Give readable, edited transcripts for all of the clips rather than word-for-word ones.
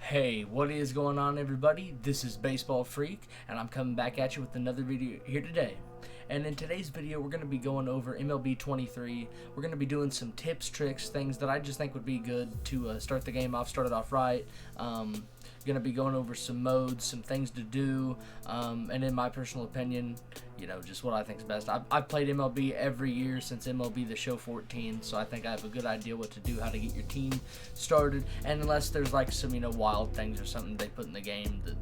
Hey, what is going on, everybody? This is Baseball Freak, and I'm coming back at you with another video here today. And in today's video, we're going to be going over MLB 23. We're going to be doing some tips, tricks, things that I just think would be good to start the game off, start it off right. Going to be going over some modes, some things to do, and in my personal opinion, just what I think is best. I've played MLB every year since MLB The Show 14, so I think I have a good idea what to do, how to get your team started, and unless there's like some, wild things or something they put in the game that,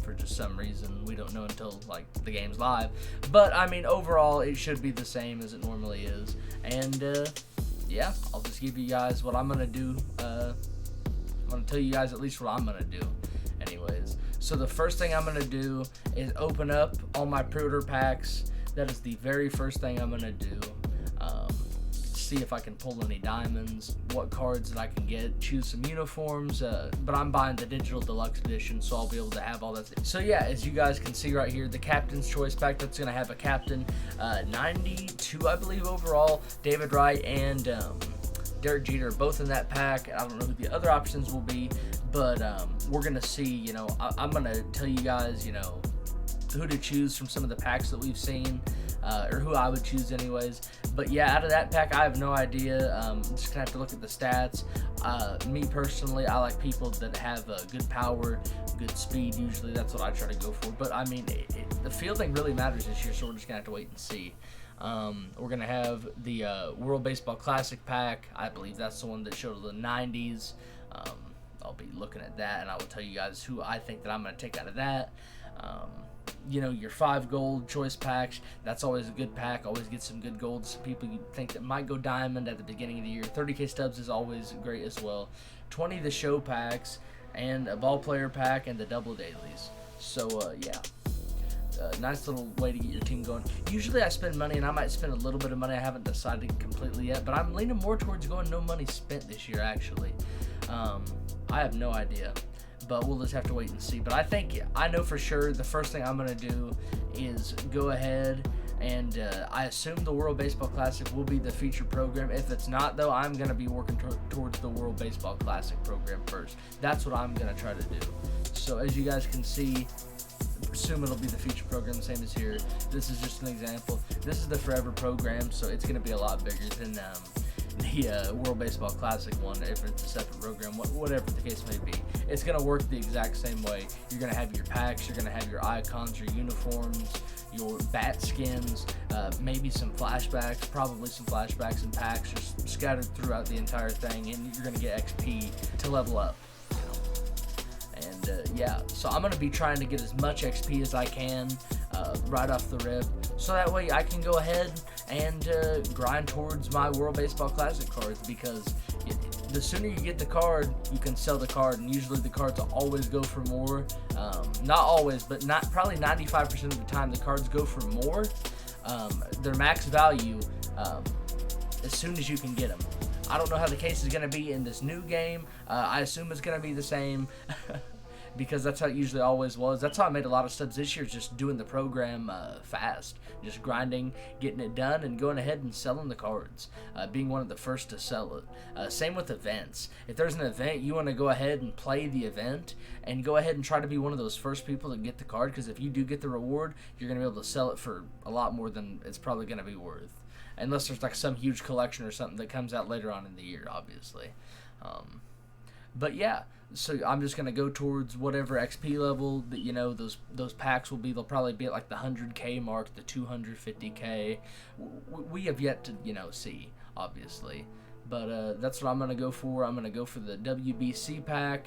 for just some reason we don't know until like the game's live. But I mean, overall it should be the same as it normally is. And yeah, I'll just give you guys what I'm gonna do. I'm gonna tell you guys at least what I'm gonna do anyways. So the first thing I'm gonna do is open up all my pre-order packs. That is the very first thing I'm gonna do. See if I can pull any diamonds, what cards that I can get, choose some uniforms, but I'm buying the digital deluxe edition, so I'll be able to have all that. So yeah, as you guys can see right here, the captain's choice pack, that's going to have a captain, 92 I believe overall, David Wright and Derek Jeter, both in that pack. I don't know who the other options will be, but we're going to see, I'm going to tell you guys, who to choose from some of the packs that we've seen, or who I would choose anyways. But yeah, out of that pack, I have no idea. I'm just gonna have to look at the stats. Me personally, I like people that have good power, good speed. Usually that's what I try to go for. But I mean, the fielding really matters this year, so we're just gonna have to wait and see. We're gonna have the World Baseball Classic pack. I believe that's the one that showed the 90s. I'll be looking at that, and I will tell you guys who I think that I'm gonna take out of that. Your 5 gold choice packs, that's always a good pack, always get some good golds. People you think that might go diamond at the beginning of the year. 30k stubs is always great as well. 20 the show packs, and a ball player pack, and the double dailies. So yeah, nice little way to get your team going. Usually I spend money, and I might spend a little bit of money. I haven't decided completely yet, but I'm leaning more towards going no money spent this year actually. I have no idea, but we'll just have to wait and see. But I know for sure the first thing I'm going to do is go ahead and I assume the World Baseball Classic will be the feature program. If it's not, though, I'm going to be working towards the World Baseball Classic program first. That's what I'm going to try to do. So as you guys can see, assume it'll be the feature program, the same as here. This is just an example. This is the Forever program, so it's going to be a lot bigger than the World Baseball Classic one, if it's a separate program, whatever the case may be. It's going to work the exact same way. You're going to have your packs, you're going to have your icons, your uniforms, your bat skins, maybe some flashbacks, probably some flashbacks and packs just scattered throughout the entire thing, and you're going to get XP to level up. And yeah, so I'm going to be trying to get as much XP as I can right off the rip, so that way I can go ahead and grind towards my World Baseball Classic cards, because the sooner you get the card, you can sell the card, and usually the cards will always go for more. Not always, but probably 95% of the time the cards go for more. Their max value as soon as you can get them. I don't know how the case is going to be in this new game. I assume it's going to be the same. Because that's how it usually always was. That's how I made a lot of subs this year, just doing the program fast. Just grinding, getting it done, and going ahead and selling the cards. Being one of the first to sell it. Same with events. If there's an event, you want to go ahead and play the event, and go ahead and try to be one of those first people to get the card, because if you do get the reward, you're going to be able to sell it for a lot more than it's probably going to be worth. Unless there's like some huge collection or something that comes out later on in the year, obviously. But yeah, so I'm just going to go towards whatever XP level that, those packs will be. They'll probably be at like the 100k mark, the 250k. We have yet to, see, obviously. But that's what I'm going to go for. I'm going to go for the WBC pack.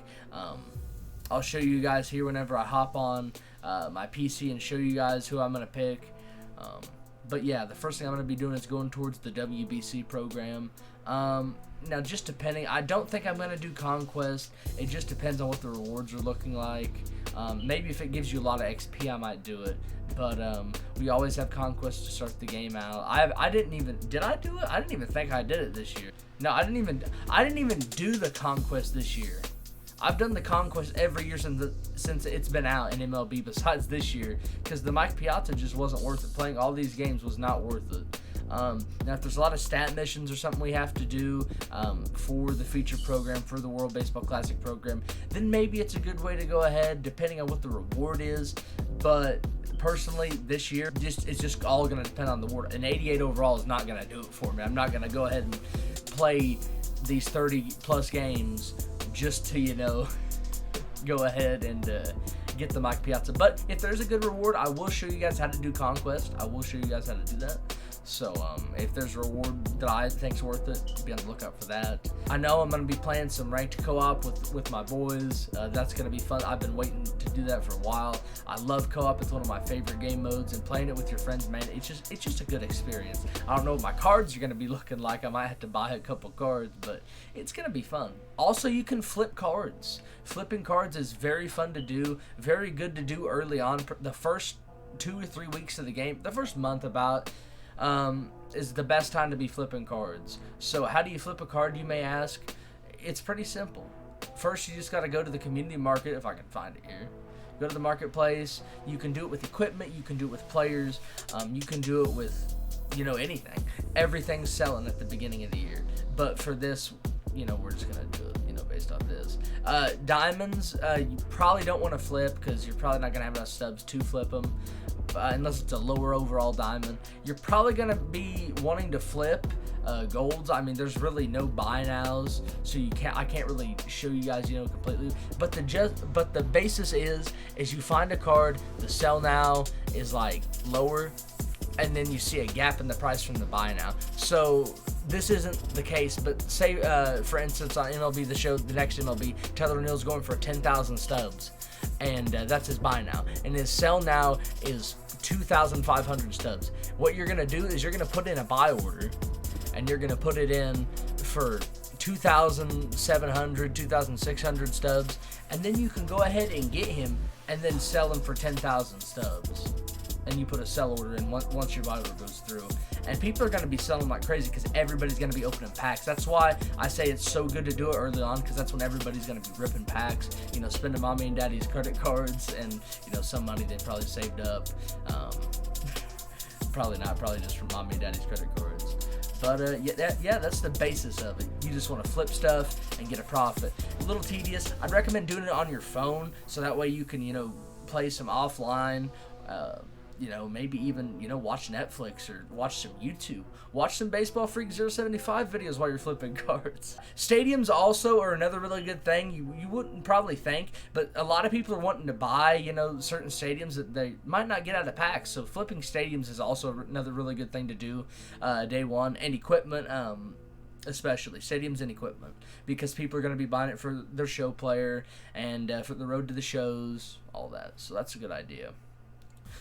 I'll show you guys here whenever I hop on my PC and show you guys who I'm going to pick. But yeah, the first thing I'm going to be doing is going towards the WBC program. Now, just depending, I don't think I'm going to do Conquest. It just depends on what the rewards are looking like. Maybe if it gives you a lot of XP, I might do it. But we always have Conquest to start the game out. Did I do it? I didn't even think I did it this year. No, I didn't even do the Conquest this year. I've done the Conquest every year since it's been out in MLB, besides this year, because the Mike Piazza just wasn't worth it. Playing all these games was not worth it. Now, if there's a lot of stat missions or something we have to do for the feature program, for the World Baseball Classic program, then maybe it's a good way to go ahead, depending on what the reward is. But personally, this year, it's just all going to depend on the reward. An 88 overall is not going to do it for me. I'm not going to go ahead and play these 30-plus games just to, go ahead and get the Mike Piazza. But if there's a good reward, I will show you guys how to do Conquest. I will show you guys how to do that. So if there's a reward that I think's worth it, be on the lookout for that. I know I'm going to be playing some ranked co-op with my boys. That's going to be fun. I've been waiting to do that for a while. I love co-op. It's one of my favorite game modes, and playing it with your friends, man, it's just a good experience. I don't know what my cards are going to be looking like. I might have to buy a couple cards, but it's going to be fun. Also, you can flip cards. Flipping cards is very fun to do, very good to do early on. The first 2 or 3 weeks of the game, the first month about, is the best time to be flipping cards. So how do you flip a card, you may ask? It's pretty simple. First, you just got to go to the community market, if I can find it here. Go to the marketplace. You can do it with equipment. You can do it with players. You can do it with, anything. Everything's selling at the beginning of the year. But for this, we're just going to do it, based off this. Diamonds, you probably don't want to flip because you're probably not going to have enough stubs to flip them. Unless it's a lower overall diamond. You're probably going to be wanting to flip golds. I mean, there's really no buy nows, so I can't really show you guys, completely. But the basis is you find a card, the sell now is like lower, and then you see a gap in the price from the buy now. So this isn't the case, but say for instance on MLB the next MLB, Tyler O'Neill's going for 10,000 stubs. And that's his buy now. And his sell now is 2,500 stubs. What you're going to do is you're going to put in a buy order, and you're going to put it in for 2,700, 2,600 stubs, and then you can go ahead and get him and then sell him for 10,000 stubs. And you put a sell order in once your buy order goes through. And people are going to be selling like crazy because everybody's going to be opening packs. That's why I say it's so good to do it early on, because that's when everybody's going to be ripping packs, spending mommy and daddy's credit cards and, some money they probably saved up. Probably not, probably just from mommy and daddy's credit cards. But that's the basis of it. You just want to flip stuff and get a profit. A little tedious. I'd recommend doing it on your phone, so that way you can, play some offline. Maybe even, watch Netflix or watch some YouTube. Watch some Baseball Freak 075 videos while you're flipping cards. Stadiums also are another really good thing. You wouldn't probably think, but a lot of people are wanting to buy, certain stadiums that they might not get out of packs. So flipping stadiums is also another really good thing to do day one. And equipment, especially stadiums and equipment, because people are going to be buying it for their show player and for the road to the shows, all that. So that's a good idea.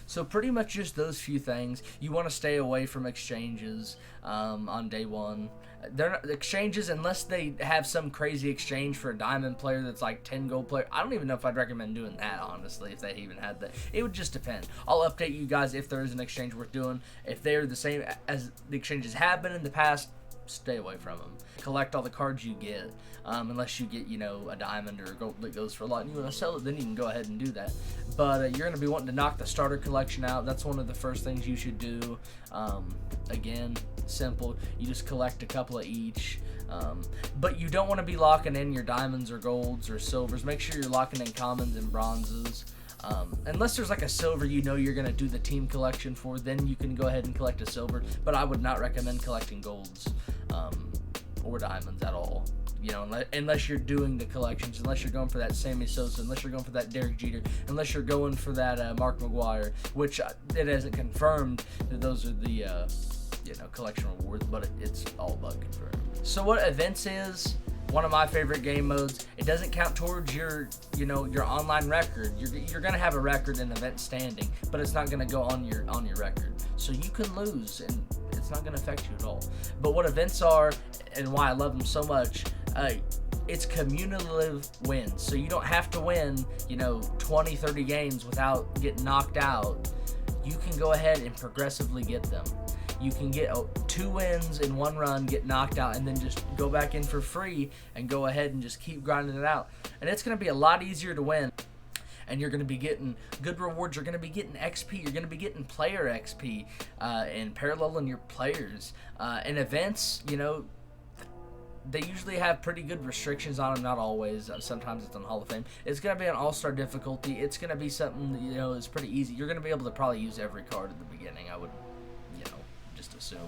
So pretty much just those few things. You want to stay away from exchanges on day one. They're not exchanges unless they have some crazy exchange for a diamond player that's like 10 gold player. I don't even know if I'd recommend doing that, honestly, if they even had that. It would just depend. I'll update you guys if there is an exchange worth doing. If they're the same as the exchanges have been in the past, stay away from them. Collect all the cards you get, unless you get, a diamond or a gold that goes for a lot and you want to sell it, then you can go ahead and do that. But you're going to be wanting to knock the starter collection out. That's one of the first things you should do. Again, simple. You just collect a couple of each. But you don't want to be locking in your diamonds or golds or silvers. Make sure you're locking in commons and bronzes. Unless there's like a silver you're going to do the team collection for, then you can go ahead and collect a silver. But I would not recommend collecting golds or diamonds at all. Unless you're doing the collections, unless you're going for that Sammy Sosa, unless you're going for that Derek Jeter, unless you're going for that Mark McGwire, which it hasn't confirmed that those are the collection rewards, but it's all but confirmed. So what events is one of my favorite game modes. It doesn't count towards your online record. You're gonna have a record in event standing, but it's not gonna go on your record. So you can lose, and it's not gonna affect you at all. But what events are, and why I love them so much, it's cumulative wins. So you don't have to win, 20, 30 games without getting knocked out. You can go ahead and progressively get them. You can get 2 wins in one run, get knocked out, and then just go back in for free and go ahead and just keep grinding it out. And it's going to be a lot easier to win. and you're going to be getting good rewards. You're going to be getting XP. You're going to be getting player XP and paralleling your players. And events, you know, they usually have pretty good restrictions on them, not always. Sometimes it's on Hall of Fame. It's going to be an all-star difficulty. It's going to be something that, you know, is pretty easy. You're going to be able to probably use every card at the beginning, I would, you know, just assume.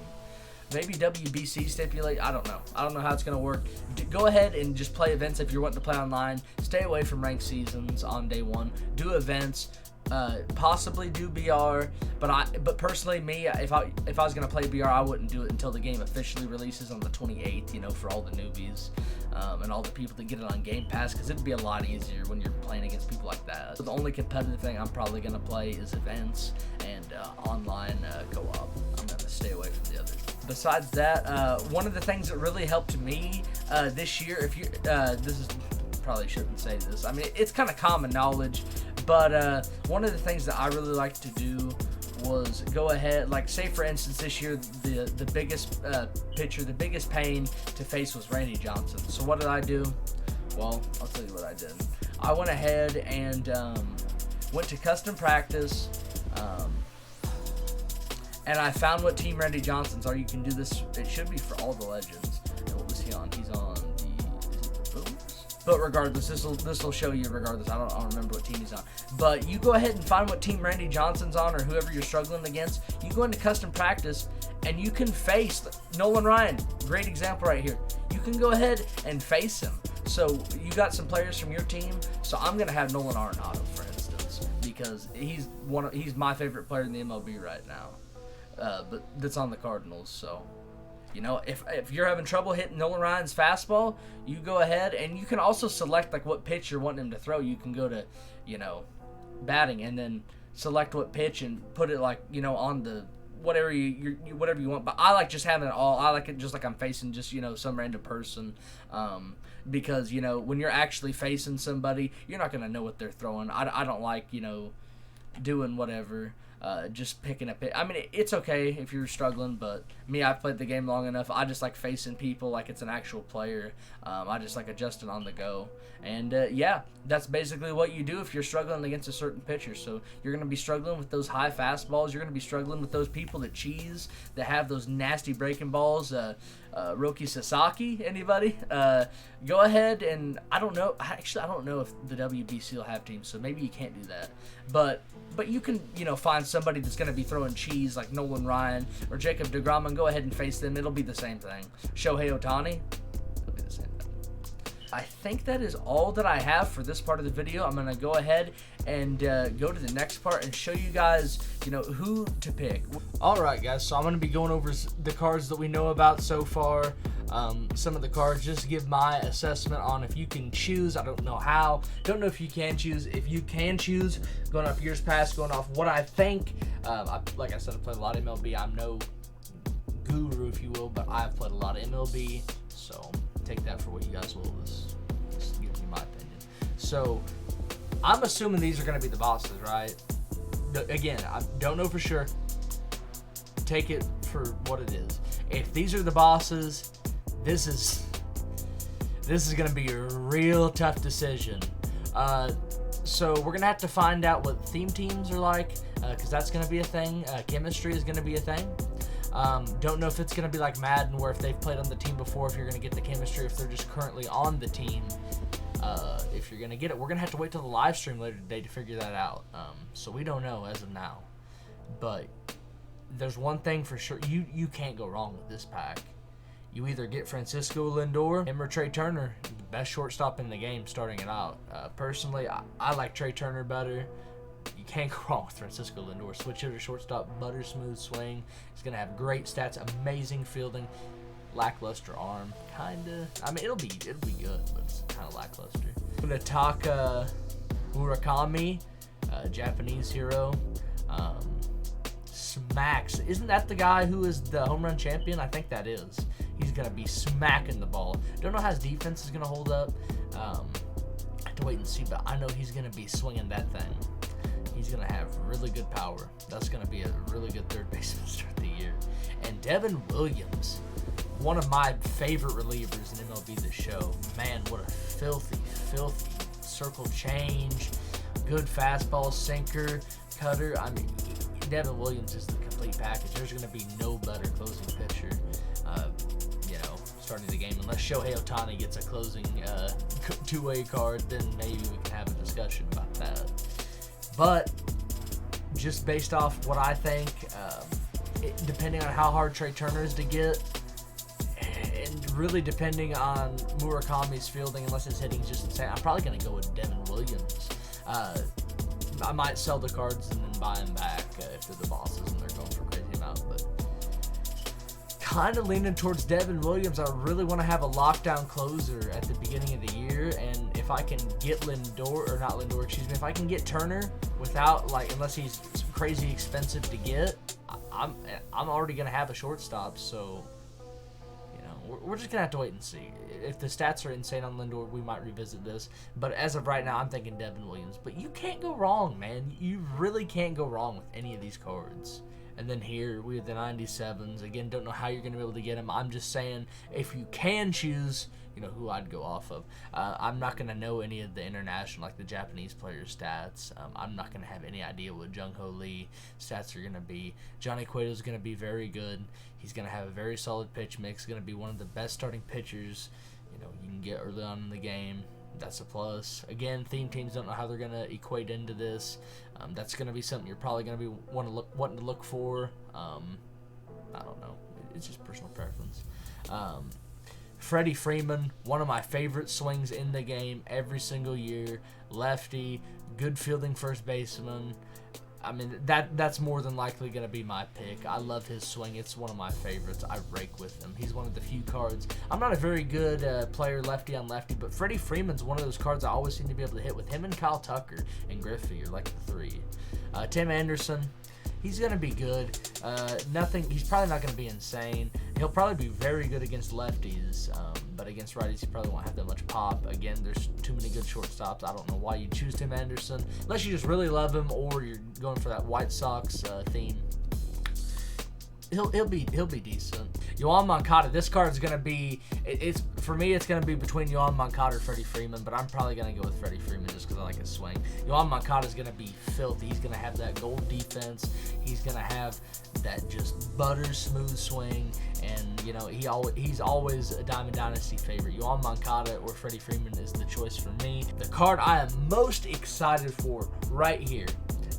Maybe WBC stipulate. I don't know. I don't know how it's going to work. Go ahead and just play events if you're wanting to play online. Stay away from ranked seasons on day one. Do events. Possibly do BR, but personally, me, if I was gonna play BR, I wouldn't do it until the game officially releases on the 28th. You know, for all the newbies and all the people that get it on Game Pass, because it'd be a lot easier when you're playing against people like that. So the only competitive thing I'm probably gonna play is events and online co-op. I'm gonna stay away from the others. Besides that, one of the things that really helped me this year, if you this is probably shouldn't say this. I mean, it's kind of common knowledge. But one of the things that I really like to do was go ahead, like say for instance this year the biggest pitcher, the biggest pain to face was Randy Johnson. So what did I do? Well, I'll tell you what I did. I went ahead and went to custom practice, and I found what team Randy Johnson's are. You can do this. It should be for all the legends. And what was he on? He's on the Bulls. But regardless, this will show you regardless. I don't remember what team he's on. But you go ahead and find what team Randy Johnson's on or whoever you're struggling against. You go into custom practice and you can face Nolan Ryan. Great example right here. You can go ahead and face him. So you got some players from your team. So I'm gonna have Nolan Arenado, for instance, because he's my favorite player in the MLB right now. But that's on the Cardinals. So, you know, if you're having trouble hitting Nolan Ryan's fastball, you go ahead and you can also select like what pitch you're wanting him to throw. You can go to, you know, batting and then select what pitch and put it like, you know, on the whatever whatever you want. But I like just having it all. I like it just like I'm facing just, you know, some random person. Because, you know, when you're actually facing somebody, you're not gonna know what they're throwing. I don't like, you know, doing whatever. Just picking a pitch. I mean, it's okay if you're struggling, but me, I've played the game long enough. I just like facing people like it's an actual player. I just like adjusting on the go. And, yeah, that's basically what you do if you're struggling against a certain pitcher. So you're going to be struggling with those high fastballs. You're going to be struggling with those people that cheese, that have those nasty breaking balls. Roki Sasaki, anybody? Go ahead and, I don't know. Actually, I don't know if the WBC will have teams, so maybe you can't do that. But you can, you know, find somebody that's going to be throwing cheese like Nolan Ryan or Jacob deGrom and go ahead and face them. It'll be the same thing. Shohei Ohtani, it'll be the same thing. I think that is all that I have for this part of the video. I'm going to go ahead and go to the next part and show you guys, you know, who to pick. Alright guys, so I'm going to be going over the cards that we know about so far. Some of the cards, just to give my assessment on if you can choose. I don't know how. Don't know if you can choose. If you can choose, going off years past, going off what I think. Like I said, I played a lot of MLB. I'm no guru, if you will, but I've played a lot of MLB. So take that for what you guys will. This gives me my opinion. So I'm assuming these are going to be the bosses, right? Again, I don't know for sure. Take it for what it is. If these are the bosses, this is going to be a real tough decision. So we're going to have to find out what theme teams are like, because that's going to be a thing. Chemistry is going to be a thing. Don't know if it's going to be like Madden, where if they've played on the team before, if you're going to get the chemistry, if they're just currently on the team, if you're going to get it. We're going to have to wait till the live stream later today to figure that out. So we don't know as of now. But there's one thing for sure. You can't go wrong with this pack. You either get Francisco Lindor, him or Trey Turner, the best shortstop in the game starting it out. Personally, I like Trey Turner better. You can't go wrong with Francisco Lindor. Switch hitter, shortstop, butter smooth swing. He's going to have great stats, amazing fielding, lackluster arm. Kinda. I mean, it'll be good, but it's kind of lackluster. Nataka Murakami, Japanese hero. Smacks. Isn't that the guy who is the home run champion? I think that is. He's going to be smacking the ball. Don't know how his defense is going to hold up. I have to wait and see, but I know he's going to be swinging that thing. He's going to have really good power. That's going to be a really good third baseman start of the year. And Devin Williams, one of my favorite relievers in MLB The Show. Man, what a filthy circle change. good fastball, sinker, cutter. I mean, Devin Williams is the complete package. There's going to be no better closing pitcher, starting the game. Unless Shohei Ohtani gets a closing two-way card, then maybe we can have a discussion about that. But just based off what I think, depending on how hard Trey Turner is to get, and really depending on Murakami's fielding, unless his hitting is just insane, I'm probably going to go with Devin Williams. I might sell the cards and then buy them back if they're the bosses and they're going for a crazy amount, but kind of leaning towards Devin Williams. I really want to have a lockdown closer at the beginning of the year, and if I can get if I can get Turner without, unless he's crazy expensive to get, I'm already going to have a shortstop, so we're just going to have to wait and see. If the stats are insane on Lindor, we might revisit this. But as of right now, I'm thinking Devin Williams. But you can't go wrong, man. You really can't go wrong with any of these cards. And then here, we have the 97s. Again, don't know how you're going to be able to get them. I'm just saying, if you can choose, who I'd go off of. I'm not going to know any of the international, the Japanese players' stats. I'm not going to have any idea what Jung-Ho Lee stats are going to be. Johnny Cueto is going to be very good. He's going to have a very solid pitch mix. Going to be one of the best starting pitchers you can get early on in the game. That's a plus. Again, theme teams don't know how they're going to equate into this. That's going to be something you're probably going to be wanting to look for. I don't know. It's just personal preference. Freddie Freeman, one of my favorite swings in the game every single year. Lefty, good fielding first baseman. I mean, that's more than likely going to be my pick. I love his swing. It's one of my favorites. I rake with him. He's one of the few cards. I'm not a very good player lefty on lefty, but Freddie Freeman's one of those cards I always seem to be able to hit with. Him and Kyle Tucker and Griffey are the three. Tim Anderson, he's going to be good. He's probably not going to be insane. He'll probably be very good against lefties, but against righties, he probably won't have that much pop. Again, there's too many good shortstops. I don't know why you choose Tim Anderson, unless you just really love him or you're going for that White Sox theme. He'll be decent. Yohan Moncada, this card's gonna be. For me, it's gonna be between Yohan Moncada or Freddie Freeman, but I'm probably gonna go with Freddie Freeman just because I like his swing. Yohan Moncada is gonna be filthy. He's gonna have that gold defense. He's gonna have that just butter smooth swing, and he's always a Diamond Dynasty favorite. Yohan Moncada or Freddie Freeman is the choice for me. The card I am most excited for right here.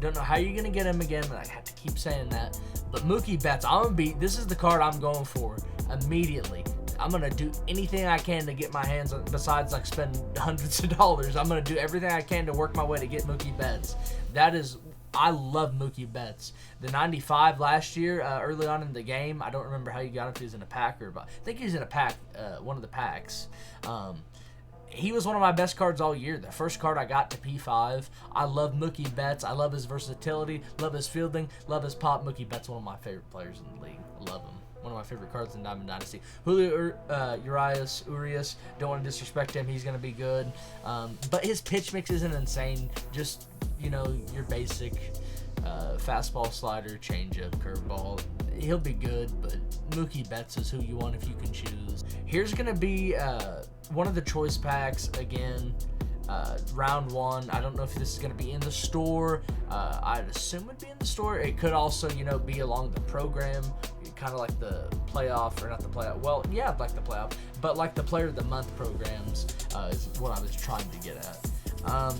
Don't know how you're gonna get him again, but I have to keep saying that. But Mookie Betts, this is the card I'm going for immediately. I'm going to do anything I can to get my hands on, besides spend hundreds of dollars. I'm going to do everything I can to work my way to get Mookie Betts. I love Mookie Betts. The 95 last year, early on in the game, I don't remember how you got him if he was in a pack but I think he was in a pack, one of the packs. He was one of my best cards all year. The first card I got to P5. I love Mookie Betts. I love his versatility. Love his fielding. Love his pop. Mookie Betts, one of my favorite players in the league. I love him. One of my favorite cards in Diamond Dynasty. Julio Urias. Don't want to disrespect him. He's going to be good. But his pitch mix isn't insane. Just, your basic fastball, slider, changeup, curveball. He'll be good, but Mookie Betts is who you want if you can choose. Here's going to be one of the choice packs again. Round one. I don't know if this is going to be in the store. I'd assume it'd be in the store. It could also, be along the program, kind of like the playoff, or not the playoff. Well, yeah, like the playoff, but like the Player of the Month programs is what I was trying to get at.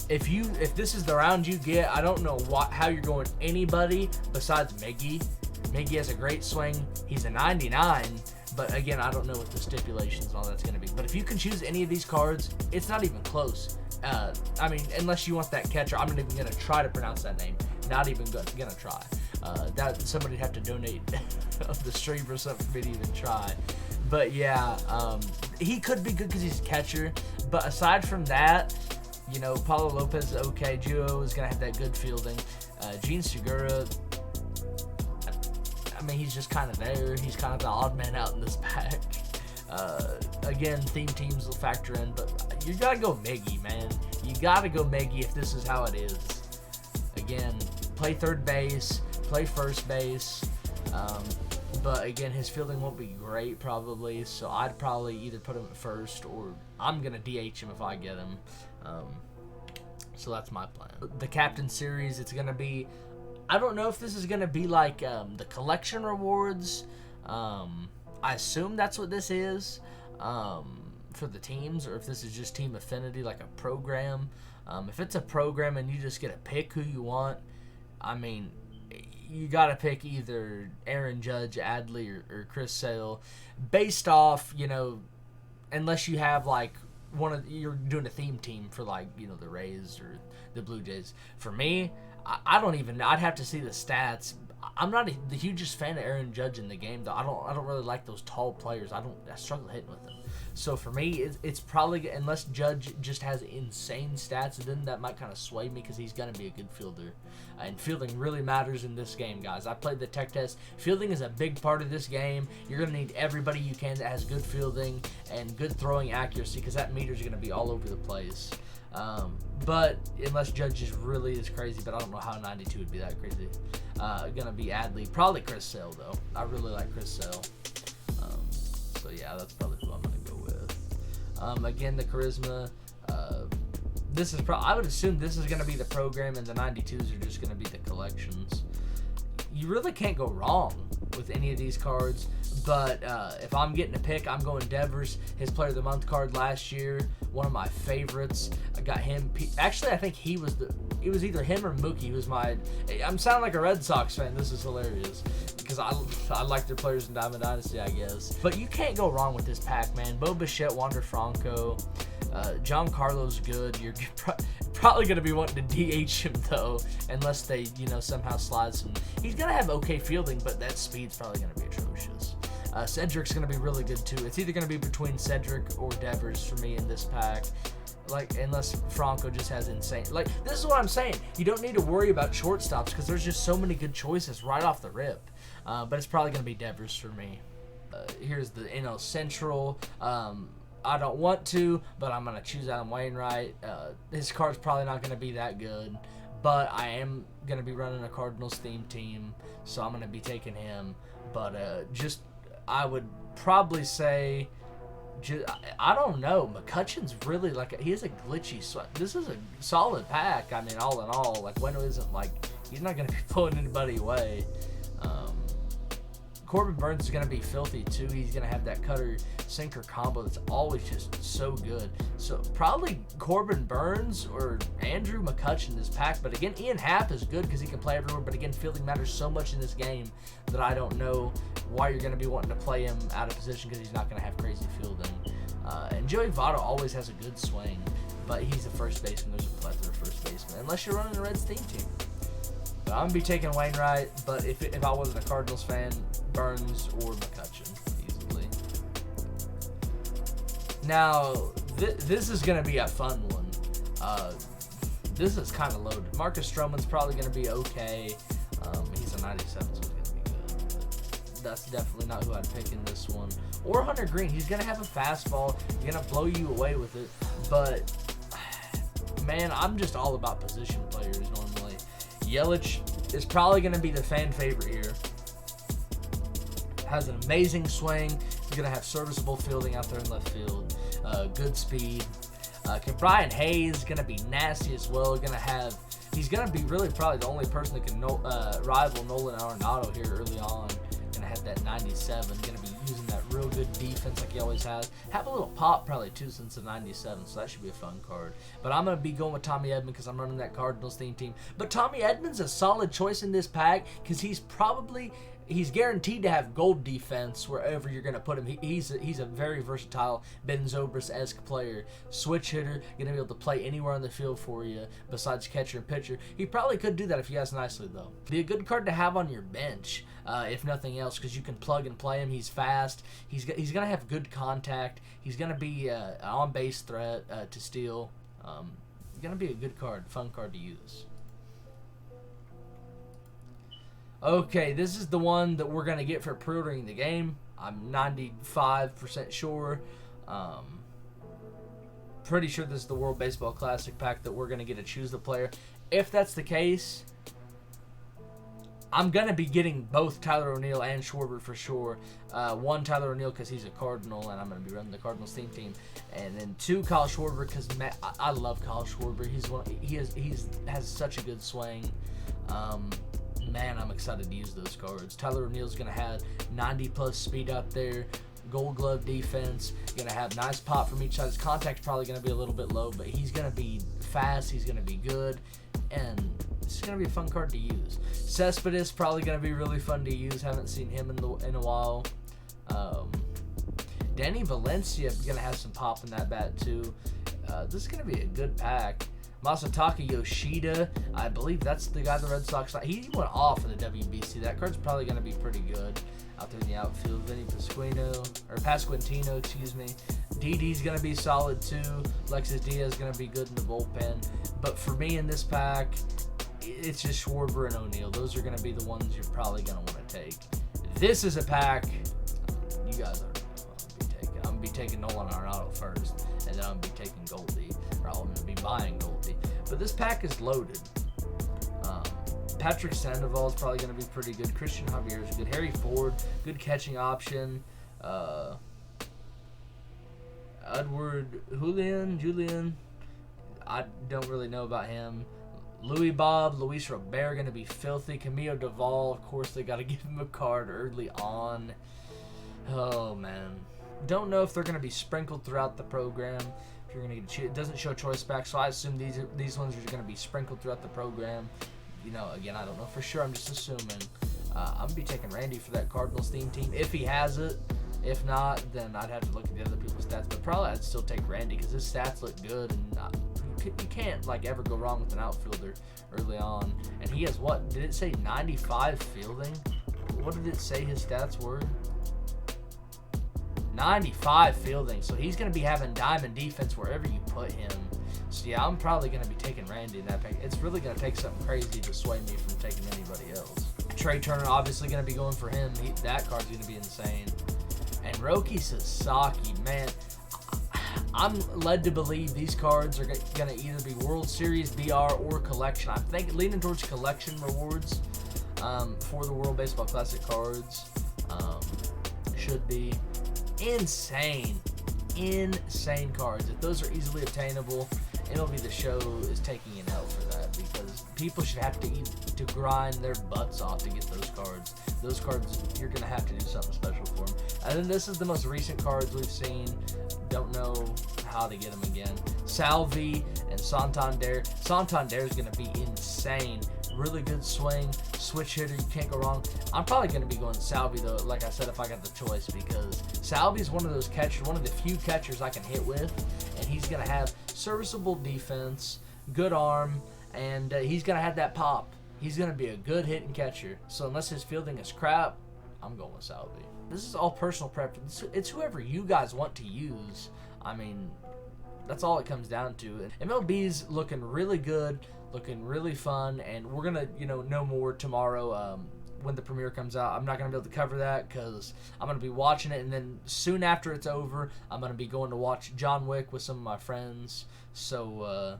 If this is the round you get, I don't know how you're going anybody besides Miggy. Miggy has a great swing. He's a 99. But again, I don't know what the stipulations and all that's going to be. But if you can choose any of these cards, it's not even close. Unless you want that catcher, I'm not even going to try to pronounce that name. Not even going to try. That somebody'd have to donate of the stream or something for me to even try. But yeah, he could be good because he's a catcher. But aside from that, Paulo Lopez is okay. Gio is going to have that good fielding. Gene Segura, he's just kind of there. He's kind of the odd man out in this pack. Again, theme teams will factor in, but you got to go Miggy, man. You got to go Miggy if this is how it is. Again, play third base, play first base. But again, his fielding won't be great probably, so I'd probably either put him at first or I'm going to DH him if I get him. So that's my plan. The Captain Series, it's going to be, I don't know if this is going to be like the collection rewards. I assume that's what this is for the teams, or if this is just team affinity, like a program. If it's a program and you just get to pick who you want, I mean, you got to pick either Aaron Judge, Adley, or Chris Sale based off, you know, unless you have like you're doing a theme team for like, you know, the Rays or the Blue Jays. For me, I don't even, I'd have to see the stats. I'm not the hugest fan of Aaron Judge in the game, though. I don't really like those tall players. I struggle hitting with them. So for me, it's probably, unless Judge just has insane stats, then that might kind of sway me because he's going to be a good fielder. And fielding really matters in this game, guys. I played the tech test. Fielding is a big part of this game. You're going to need everybody you can that has good fielding and good throwing accuracy, because that meter's going to be all over the place. But unless Judge really is crazy, but I don't know how 92 would be that crazy. Gonna be Adley, probably Chris Sale though. I really like Chris Sale. So yeah, that's probably who I'm gonna go with. Again, the charisma. This is I would assume this is gonna be the program, and the 92s are just gonna be the collections. You really can't go wrong with any of these cards. But if I'm getting a pick, I'm going Devers, his Player of the Month card last year, one of my favorites. I got him. Actually, I think it was either him or Mookie who's I'm sounding like a Red Sox fan. This is hilarious because I like their players in Diamond Dynasty, I guess. But you can't go wrong with this pack, man. Bo Bichette, Wander Franco, Giancarlo's good. You're probably going to be wanting to DH him, though, unless they, you know, somehow slide some. He's going to have okay fielding, but that speed's probably going to be atrocious. Cedric's going to be really good, too. It's either going to be between Cedric or Devers for me in this pack. Like, unless Franco just has insane. Like, this is what I'm saying. You don't need to worry about shortstops because there's just so many good choices right off the rip. But it's probably going to be Devers for me. Here's the NL Central. I don't want to, but I'm going to choose Adam Wainwright. His card's probably not going to be that good, but I am going to be running a Cardinals themed team, so I'm going to be taking him. But I would probably say, I don't know. McCutcheon's really he has a glitchy swing. This is a solid pack. I mean, all in all, like Wendell isn't he's not going to be pulling anybody away. Corbin Burns is going to be filthy too. He's going to have that cutter sinker combo that's always just so good. So probably Corbin Burns or Andrew McCutcheon in this pack. But again, Ian Happ is good because he can play everywhere. But again, fielding matters so much in this game that I don't know why you're going to be wanting to play him out of position because he's not going to have crazy fielding. And Joey Votto always has a good swing, but he's a first baseman. There's a plethora of first baseman, unless you're running a Reds theme team. But I'm going to be taking Wainwright, but if I wasn't a Cardinals fan, Burns or McCutcheon, easily. Now, this is going to be a fun one. This is kind of loaded. Marcus Stroman's probably going to be okay. He's a 97, so he's going to be good. But that's definitely not who I'd pick in this one. Or Hunter Green. He's going to have a fastball. He's going to blow you away with it. But, man, I'm just all about position players normally. Yelich is probably going to be the fan favorite here. Has an amazing swing. He's going to have serviceable fielding out there in left field. Good speed. Brian Hayes is going to be nasty as well. He's going to be really probably the only person that can rival Nolan Arenado here early on. Going to have that 97. Going to be using that real good defense like he always has. Have a little pop probably too since the 97, so that should be a fun card. But I'm going to be going with Tommy Edman because I'm running that Cardinals theme team. But Tommy Edman's a solid choice in this pack because he's guaranteed to have gold defense wherever you're going to put him. He's a very versatile Ben Zobrist-esque player. Switch hitter, going to be able to play anywhere on the field for you besides catcher and pitcher. He probably could do that if he has nicely, though. Be a good card to have on your bench, if nothing else, because you can plug and play him. He's fast. He's going to have good contact. He's going to be an on-base threat to steal. Going to be a good card, fun card to use. Okay, this is the one that we're going to get for pre-ordering the game. I'm 95% sure. Pretty sure this is the World Baseball Classic pack that we're going to get to choose the player. If that's the case, I'm going to be getting both Tyler O'Neill and Schwarber for sure. One, Tyler O'Neill because he's a Cardinal, and I'm going to be running the Cardinals team. And then two, Kyle Schwarber because I love Kyle Schwarber. He has such a good swing. Man, I'm excited to use those cards. Tyler O'Neill's going to have 90-plus speed out there. Gold glove defense. Going to have nice pop from each side. His contact's probably going to be a little bit low, but he's going to be fast. He's going to be good. And this is going to be a fun card to use. Cespedes probably going to be really fun to use. Haven't seen him in a while. Danny Valencia going to have some pop in that bat too. This is going to be a good pack. Masataka Yoshida, I believe that's the guy the Red Sox. He went off in the WBC. That card's probably going to be pretty good out there in the outfield. Vinny Pasquantino, excuse me. DD's going to be solid too. Alexis Diaz is going to be good in the bullpen. But for me in this pack, it's just Schwarber and O'Neill. Those are going to be the ones you're probably going to want to take. This is a pack you guys are I'm going to be taking Nolan Arenado first, and then I'm going to be taking Goldie, or I'm going to be buying Goldie. But this pack is loaded. Patrick Sandoval is probably going to be pretty good. Christian Javier is good. Harry Ford, good catching option. Edward Julian, I don't really know about him. Luis Robert going to be filthy. Camilo Doval, of course, they got to give him a card early on. Oh, man. Don't know if they're going to be sprinkled throughout the program. If you're going to, it doesn't show choice back, so I assume these ones are going to be sprinkled throughout the program. You know, again, I don't know for sure. I'm just assuming. I'm going to be taking Randy for that Cardinals team if he has it. If not, then I'd have to look at the other people's stats. But probably I'd still take Randy because his stats look good, and you can't like ever go wrong with an outfielder early on. And he has what? Did it say 95 fielding? What did it say his stats were? 95 fielding. So he's going to be having diamond defense wherever you put him. So yeah, I'm probably going to be taking Randy in that pack. It's really going to take something crazy to sway me from taking anybody else. Trey Turner obviously going to be going for him. That card's going to be insane. And Roki Sasaki, man, I'm led to believe these cards are going to either be World Series, BR, or collection. I'm leaning towards collection rewards for the World Baseball Classic cards. Should be insane cards. If those are easily obtainable, MLB The Show is taking an L for that because people should have to grind their butts off to get those cards. Those cards, you're going to have to do something special for them. And then this is the most recent cards we've seen. Don't know how to get them again. Salvi and Santander. Santander is going to be insane. Really good swing, switch hitter, you can't go wrong. I'm probably going to be going Salvi though, like I said, if I got the choice, because Salvi is one of those catchers, one of the few catchers I can hit with, and he's going to have serviceable defense, good arm, and he's going to have that pop. He's going to be a good hitting catcher. So unless his fielding is crap, I'm going with Salvi. This is all personal preference. It's whoever you guys want to use. I mean, that's all it comes down to. MLB's looking really good, looking really fun, and we're gonna, know more tomorrow when the premiere comes out. I'm not gonna be able to cover that because I'm gonna be watching it, and then soon after it's over, I'm gonna be going to watch John Wick with some of my friends. So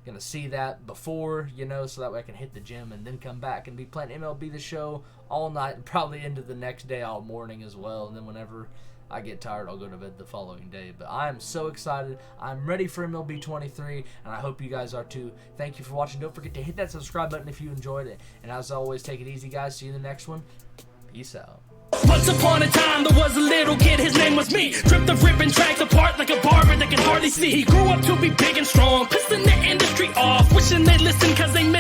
gonna see that before, so that way I can hit the gym and then come back and be playing MLB The Show all night, and probably into the next day all morning as well. And then whenever I get tired, I'll go to bed the following day. But I am so excited. I'm ready for MLB 23, and I hope you guys are too. Thank you for watching. Don't forget to hit that subscribe button if you enjoyed it. And as always, take it easy, guys. See you in the next one. Peace out. Once upon a time, there was a little kid, his name was me. Ripped the ribbon tracks apart like a barber that can hardly see. He grew up to be big and strong, pissing the industry off, wishing they'd listen cause they miss